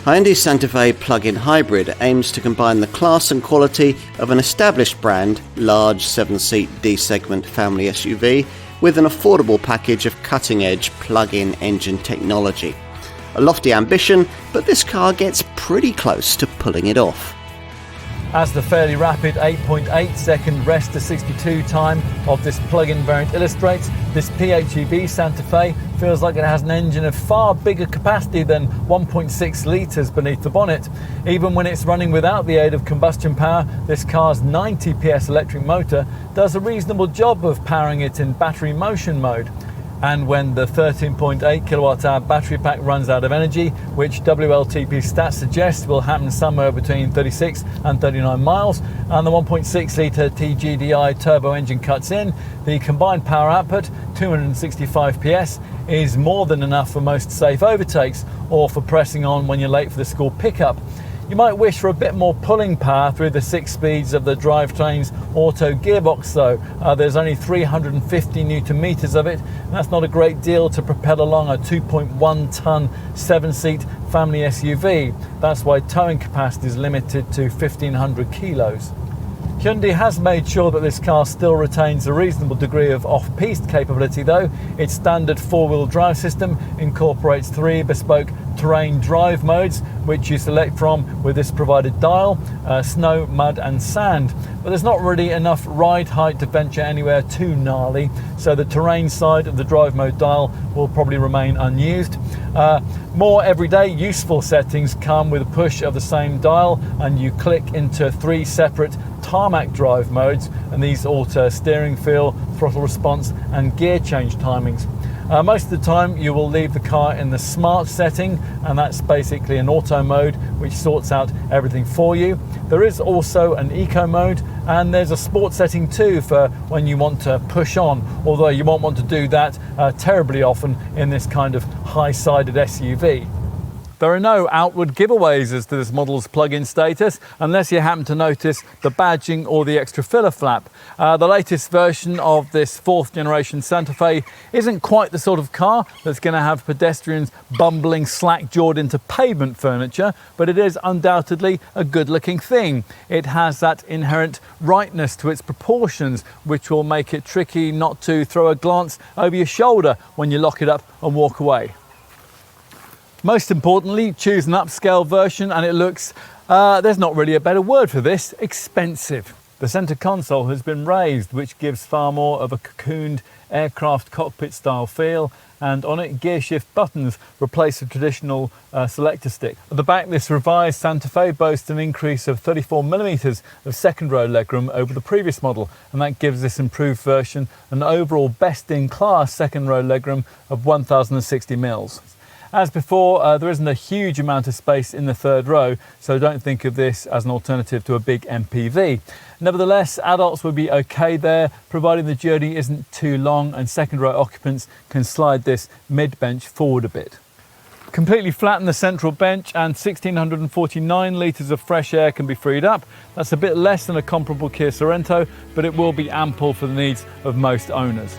Hyundai Santa Fe plug-in hybrid aims to combine the class and quality of an established brand, large 7-seat D-segment family SUV, with an affordable package of cutting-edge plug-in engine technology. A lofty ambition, but this car gets pretty close to pulling it off. As the fairly rapid 8.8 second rest to 62 time of this plug-in variant illustrates, this PHEV Santa Fe feels like it has an engine of far bigger capacity than 1.6 litres beneath the bonnet. Even when it's running without the aid of combustion power, this car's 90 PS electric motor does a reasonable job of powering it in battery motion mode. And when the 13.8 kilowatt-hour battery pack runs out of energy, which WLTP stats suggest will happen somewhere between 36 and 39 miles, and the 1.6 litre TGDI turbo engine cuts in, the combined power output, 265 PS, is more than enough for most safe overtakes or for pressing on when you're late for the school pickup. You might wish for a bit more pulling power through the 6 speeds of the drivetrain's auto gearbox though. There's only 350 newton meters of it, and that's not a great deal to propel along a 2.1 ton 7-seat family SUV. That's why towing capacity is limited to 1,500 kilos. Hyundai has made sure that this car still retains a reasonable degree of off-piste capability though. Its standard 4-wheel drive system incorporates 3 bespoke terrain drive modes, which you select from with this provided dial: snow, mud and sand. But there's not really enough ride height to venture anywhere too gnarly, so the terrain side of the drive mode dial will probably remain unused. More everyday useful settings come with a push of the same dial, and you click into 3 separate tarmac drive modes, and these alter steering feel, throttle response and gear change timings. Most of the time you will leave the car in the smart setting, and that's basically an auto mode which sorts out everything for you. There is also an eco mode, and there's a sport setting too for when you want to push on, although you won't want to do that terribly often in this kind of high-sided SUV. There are no outward giveaways as to this model's plug-in status, unless you happen to notice the badging or the extra filler flap. The latest version of this 4th generation Santa Fe isn't quite the sort of car that's going to have pedestrians bumbling slack-jawed into pavement furniture, but it is undoubtedly a good-looking thing. It has that inherent rightness to its proportions, which will make it tricky not to throw a glance over your shoulder when you lock it up and walk away. Most importantly, choose an upscale version and it looks, there's not really a better word for this, expensive. The centre console has been raised, which gives far more of a cocooned aircraft cockpit style feel, and on it gear shift buttons replace the traditional selector stick. At the back, this revised Santa Fe boasts an increase of 34mm of second row legroom over the previous model, and that gives this improved version an overall best-in-class second row legroom of 1060mm. As before, there isn't a huge amount of space in the third row, so don't think of this as an alternative to a big MPV. Nevertheless, adults will be okay there, providing the journey isn't too long and second row occupants can slide this mid-bench forward a bit. Completely flatten the central bench and 1,649 litres of fresh air can be freed up. That's a bit less than a comparable Kia Sorento, but it will be ample for the needs of most owners.